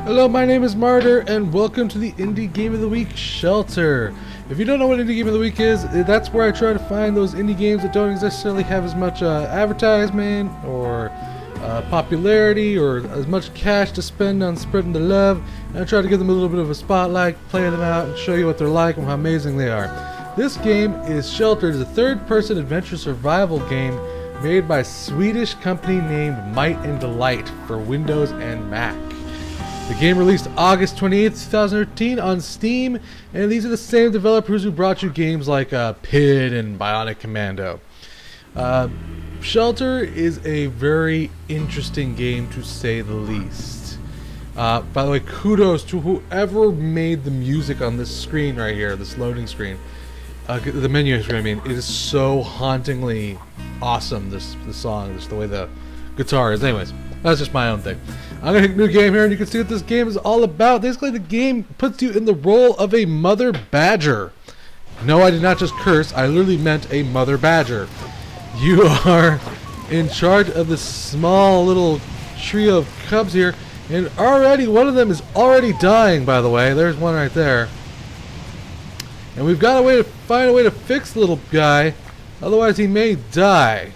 Hello, my name is Martyr, and welcome to the Indie Game of the Week Shelter. If you don't know what Indie Game of the Week is, that's where I try to find those indie games that don't necessarily have as much advertisement or popularity or as much cash to spend on spreading the love. And I try to give them a little bit of a spotlight, play them out, and show you what they're like and how amazing they are. This game is Shelter. It's a third-person adventure survival game made by a Swedish company named Might and Delight for Windows and Mac. The game released August 28th, 2013 on Steam, and these are the same developers who brought you games like PID and Bionic Commando. Shelter is a very interesting game, to say the least. By the way, kudos to whoever made the music on this screen right here, this loading screen. The menu screen, I mean. It is so hauntingly awesome, this song, just the way the guitar is. Anyways, that's just my own thing. I'm going to hit new game here, and you can see what this game is all about. Basically, the game puts you in the role of a mother badger. No, I did not just curse. I literally meant a mother badger. You are in charge of this small little trio of cubs here, and already one of them is already dying, by the way. There's one right there. And we've got to find a way to fix the little guy, otherwise he may die.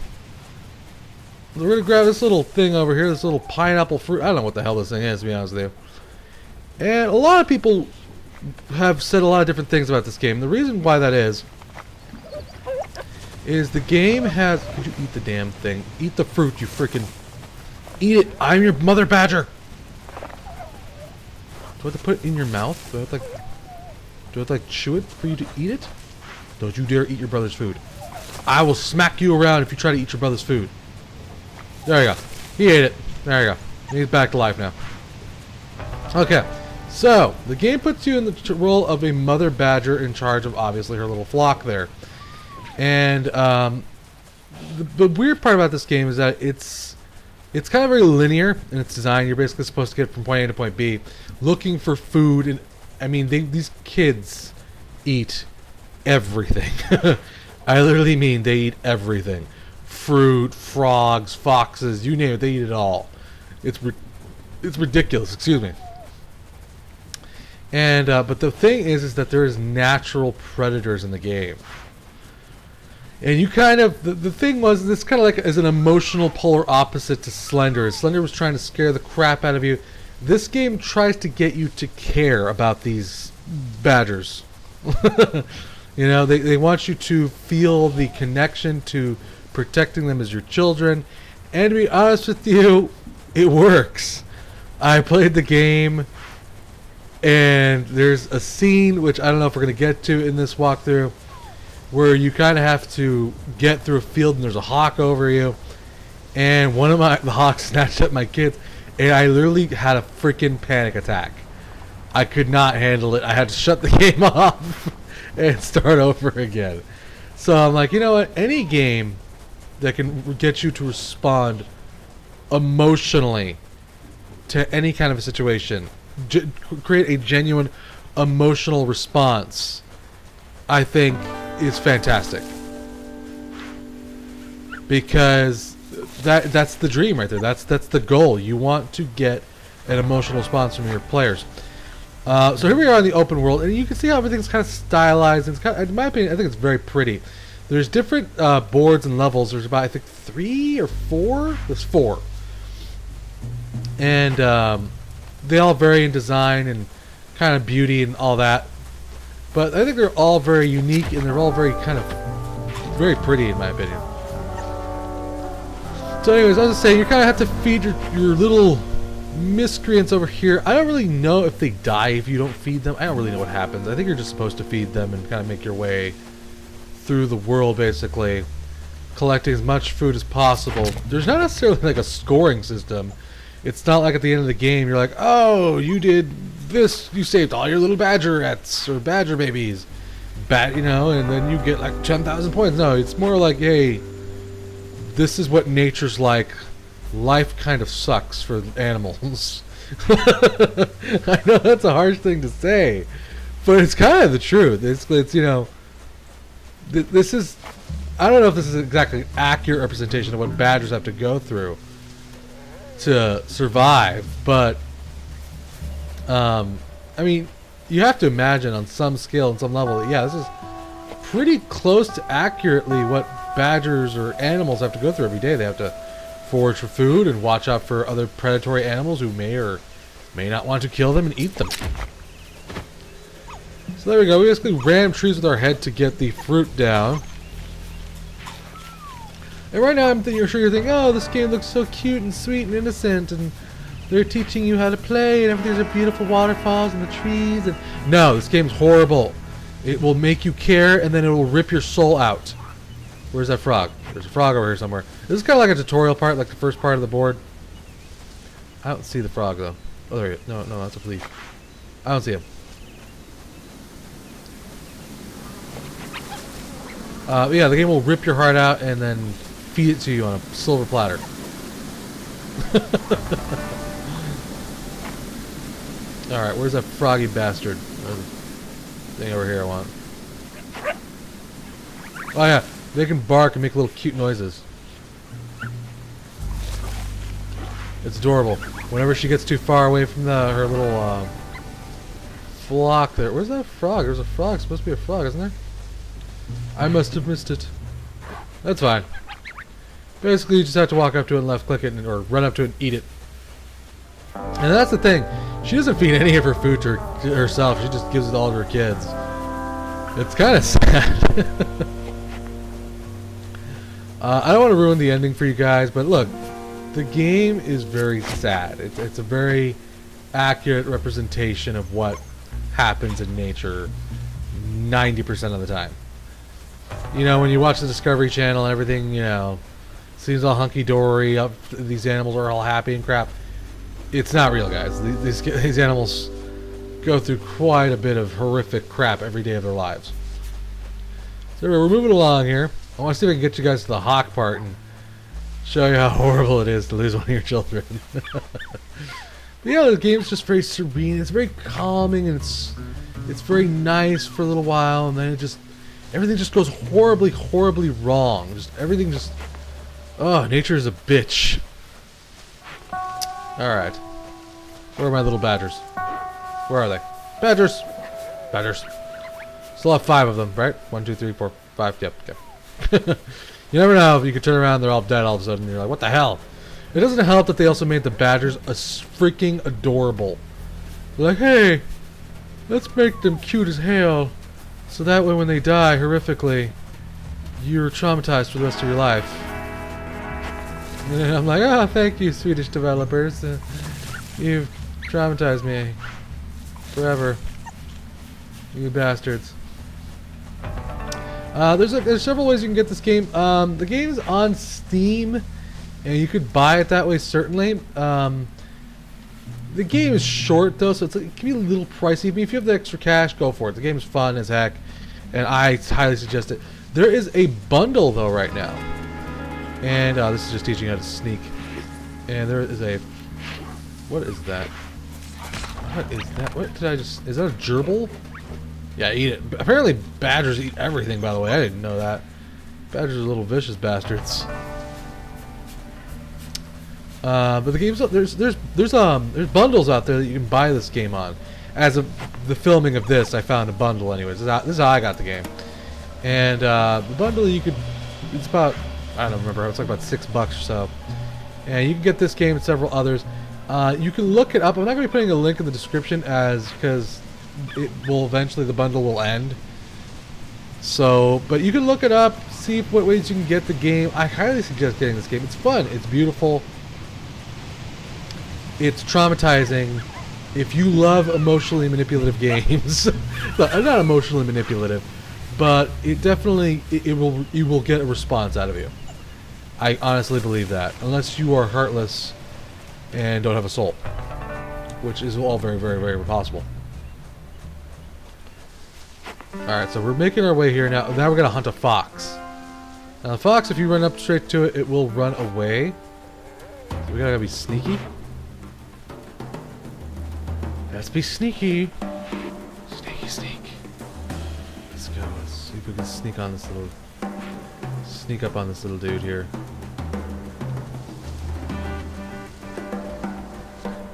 We're going to grab this little thing over here, this little pineapple fruit. I don't know what the hell this thing is, to be honest with you. And a lot of people have said a lot of different things about this game. The reason why that is the game has... Could you eat the damn thing? Eat the fruit, you freaking... Eat it! I'm your mother badger! Do I have to put it in your mouth? Do I have to, like, chew it for you to eat it? Don't you dare eat your brother's food. I will smack you around if you try to eat your brother's food. There you go. He ate it. There you go. He's back to life now. Okay. So, the game puts you in the role of a mother badger in charge of, obviously, her little flock there. And the weird part about this game is that it's kind of very linear in its design. You're basically supposed to get from point A to point B, looking for food. And I mean, these kids eat everything. I literally mean they eat everything. Fruit, frogs, foxes, you name it, they eat it all. It's ridiculous, excuse me. And but the thing is that there is natural predators in the game. And you kind of, the thing was, this kind of like as an emotional polar opposite to Slender. Slender was trying to scare the crap out of you. This game tries to get you to care about these badgers. You know, they want you to feel the connection to protecting them as your children, and to be honest with you, it works. I played the game, and there's a scene which I don't know if we're going to get to in this walkthrough, where you kind of have to get through a field and there's a hawk over you, and one of the hawks snatched up my kids, and I literally had a freaking panic attack. I could not handle it. I had to shut the game off and start over again. So I'm like, you know what, any game that can get you to respond emotionally to any kind of a situation, create a genuine emotional response, I think is fantastic. Because that's the dream right there. That's the goal. You want to get an emotional response from your players. So here we are in the open world, and you can see how everything's kind of stylized. It's kind of, in my opinion, I think it's very pretty. There's different boards and levels. There's about, I think, 3 or 4? There's 4. And they all vary in design and kind of beauty and all that. But I think they're all very unique, and they're all very kind of very pretty, in my opinion. So anyways, I was just saying, you kind of have to feed your little miscreants over here. I don't really know if they die if you don't feed them. I don't really know what happens. I think you're just supposed to feed them and kind of make your way through the world, basically collecting as much food as possible. There's not necessarily like a scoring system. It's not like at the end of the game you're like, oh, you did this, you saved all your little badgerettes or badger babies, you know, and then you get like 10,000 points. No, it's more like, hey, this is what nature's like. Life kind of sucks for animals. I know that's a harsh thing to say, but it's kind of the truth. It's you know, this is, I don't know if this is exactly an accurate representation of what badgers have to go through to survive, but I mean, you have to imagine on some scale, on some level, that, yeah, this is pretty close to accurately what badgers or animals have to go through every day. They have to forage for food and watch out for other predatory animals who may or may not want to kill them and eat them. So there we go. We basically ram trees with our head to get the fruit down. And right now I'm thinking, you're thinking, oh, this game looks so cute and sweet and innocent, and they're teaching you how to play, and everything's a beautiful waterfalls and the trees. And no, this game's horrible. It will make you care, and then it will rip your soul out. Where's that frog? There's a frog over here somewhere. This is kind of like a tutorial part, like the first part of the board. I don't see the frog, though. Oh, there he is. No, that's a flea. I don't see him. Yeah, the game will rip your heart out and then feed it to you on a silver platter. Alright, where's that froggy bastard? There's a thing over here I want. Oh yeah, they can bark and make little cute noises. It's adorable. Whenever she gets too far away from her little flock there. Where's that frog? There's a frog. It's supposed to be a frog, isn't there? I must have missed it. That's fine. Basically, you just have to walk up to it and left click it, or run up to it and eat it. And that's the thing. She doesn't feed any of her food to herself. She just gives it all to her kids. It's kind of sad. I don't want to ruin the ending for you guys, but look, the game is very sad. It's a very accurate representation of what happens in nature 90% of the time. You know, when you watch the Discovery Channel and everything, you know, seems all hunky-dory, these animals are all happy and crap. It's not real, guys. These animals go through quite a bit of horrific crap every day of their lives. So we're moving along here. I want to see if I can get you guys to the hawk part and show you how horrible it is to lose one of your children. But yeah, the game's just very serene. It's very calming, and it's very nice for a little while, and then everything just goes horribly, horribly wrong. Everything just... Oh, nature is a bitch. Alright. Where are my little badgers? Where are they? Badgers! Badgers. Still have 5 of them, right? 1, 2, 3, 4, 5. Yep, okay. You never know if you could turn around, they're all dead all of a sudden, and you're like, what the hell? It doesn't help that they also made the badgers freaking adorable. They're like, hey, let's make them cute as hell, so that way when they die horrifically, you're traumatized for the rest of your life. And I'm like, oh, thank you, Swedish developers. You've traumatized me forever. You bastards. There's several ways you can get this game. The game's on Steam, and you could buy it that way, certainly. The game is short, though, so it can be a little pricey. I mean, if you have the extra cash, go for it. The game is fun as heck, and I highly suggest it. There is a bundle, though, right now. And this is just teaching you how to sneak. And there is a... What is that? What is that? What did I just... Is that a gerbil? Yeah, eat it. Apparently badgers eat everything, by the way. I didn't know that. Badgers are little vicious bastards. But the game's... There's bundles out there that you can buy this game on. As of the filming of this, I found a bundle anyways. This is how I got the game. And the bundle you could... It's about... I don't remember. It's like about $6 or so. And you can get this game and several others. You can look it up. I'm not going to be putting a link in the description because it will eventually, the bundle will end. So, but you can look it up, see what ways you can get the game. I highly suggest getting this game. It's fun. It's beautiful. It's traumatizing. If you love emotionally manipulative games, not emotionally manipulative, but it definitely you will get a response out of you. I honestly believe that, unless you are heartless and don't have a soul, which is all very, very, very possible. All right, so we're making our way here now. Now we're gonna hunt a fox. Now the fox, if you run up straight to it, it will run away. So we gotta be sneaky. Let's be sneaky. Sneaky, sneak. Let's go. Let's see if we can sneak on this little... Sneak up on this little dude here.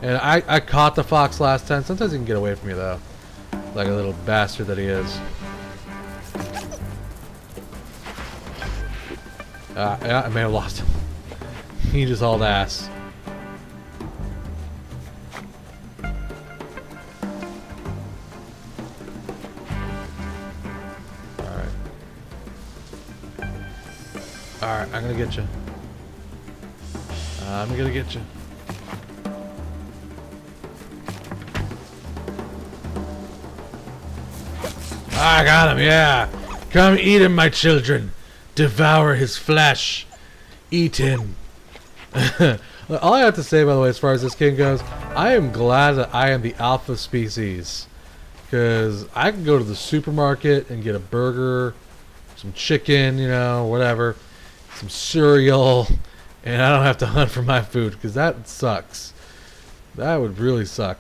And I caught the fox last time. Sometimes he can get away from me, though. Like a little bastard that he is. Yeah, I may have lost him. He just hauled ass. Alright. Alright, I'm gonna get you. I'm gonna get you. I got him, yeah. Come eat him, my children. Devour his flesh. Eat him. All I have to say, by the way, as far as this game goes, I am glad that I am the alpha species. Because I can go to the supermarket and get a burger, some chicken, you know, whatever, some cereal, and I don't have to hunt for my food, because that sucks. That would really suck.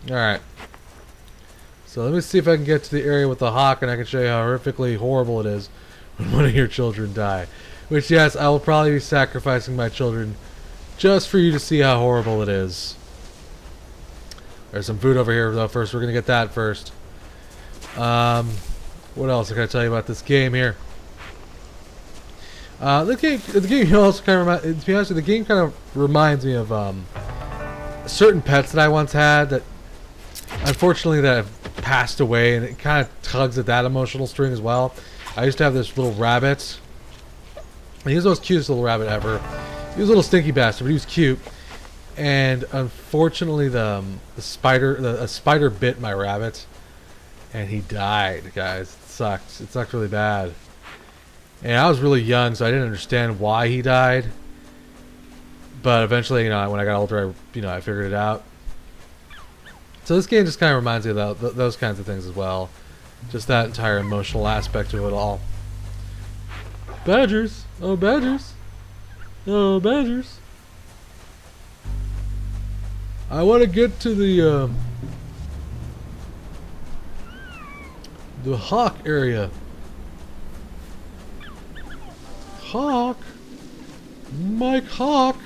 Alright. So let me see if I can get to the area with the hawk, and I can show you how horrifically horrible it is when one of your children die. Which, yes, I will probably be sacrificing my children just for you to see how horrible it is. There's some food over here, though. First, we're going to get that first. What else can I tell you about this game here? The game also kind of, to be honest with you, the game kind of reminds me of certain pets that I once had that, unfortunately, that have passed away, and it kind of tugs at that emotional string as well. I used to have this little rabbit. He was the most cutest little rabbit ever. He was a little stinky bastard, but he was cute. And unfortunately, a spider bit my rabbit, and he died, guys. It sucked. It sucked really bad. And I was really young, so I didn't understand why he died. But eventually, you know, when I got older, I figured it out. So this game just kind of reminds me of those kinds of things as well. Just that entire emotional aspect of it all. Badgers! Oh, badgers! Oh, badgers! I want to get to the hawk area. Hawk? Mike Hawk?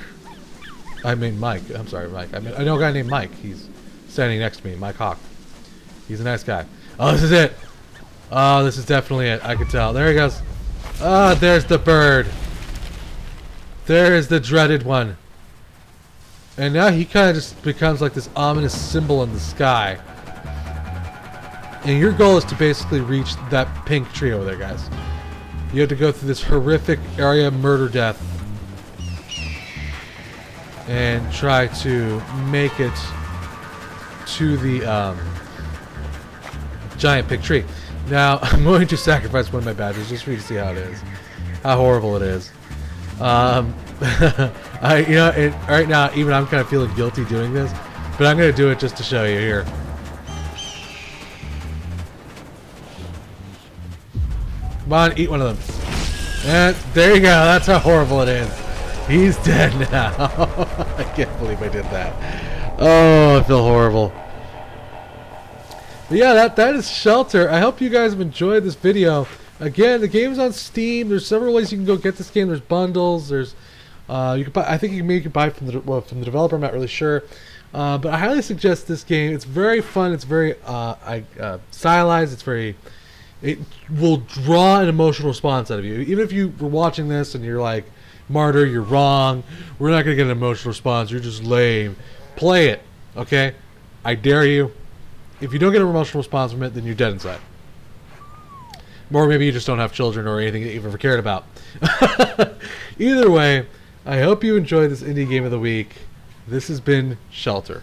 I mean Mike. I'm sorry, Mike. I know a guy named Mike. He's standing next to me. Mike Hawk. He's a nice guy. Oh, this is it. Oh, this is definitely it. I can tell. There he goes. Ah, there's the bird. There is the dreaded one. And now he kind of just becomes like this ominous symbol in the sky. And your goal is to basically reach that pink tree over there, guys. You have to go through this horrific area of murder death and try to make it to the giant pink tree. Now, I'm going to sacrifice one of my badgers just for you to see how it is. How horrible it is. Right now, even I'm kind of feeling guilty doing this, but I'm going to do it just to show you here. Come on, eat one of them. And there you go. That's how horrible it is. He's dead now. I can't believe I did that. Oh, I feel horrible. But yeah, that is Shelter. I hope you guys have enjoyed this video. Again, the game's on Steam. There's several ways you can go get this game. There's bundles. There's you can buy. I think you can buy it from the developer. I'm not really sure, but I highly suggest this game. It's very fun. It's very stylized. It will draw an emotional response out of you. Even if you were watching this and you're like, Martyr, you're wrong. We're not gonna get an emotional response. You're just lame. Play it, okay? I dare you. If you don't get an emotional response from it, then you're dead inside. Or maybe you just don't have children or anything that you've ever cared about. Either way, I hope you enjoyed this indie game of the week. This has been Shelter.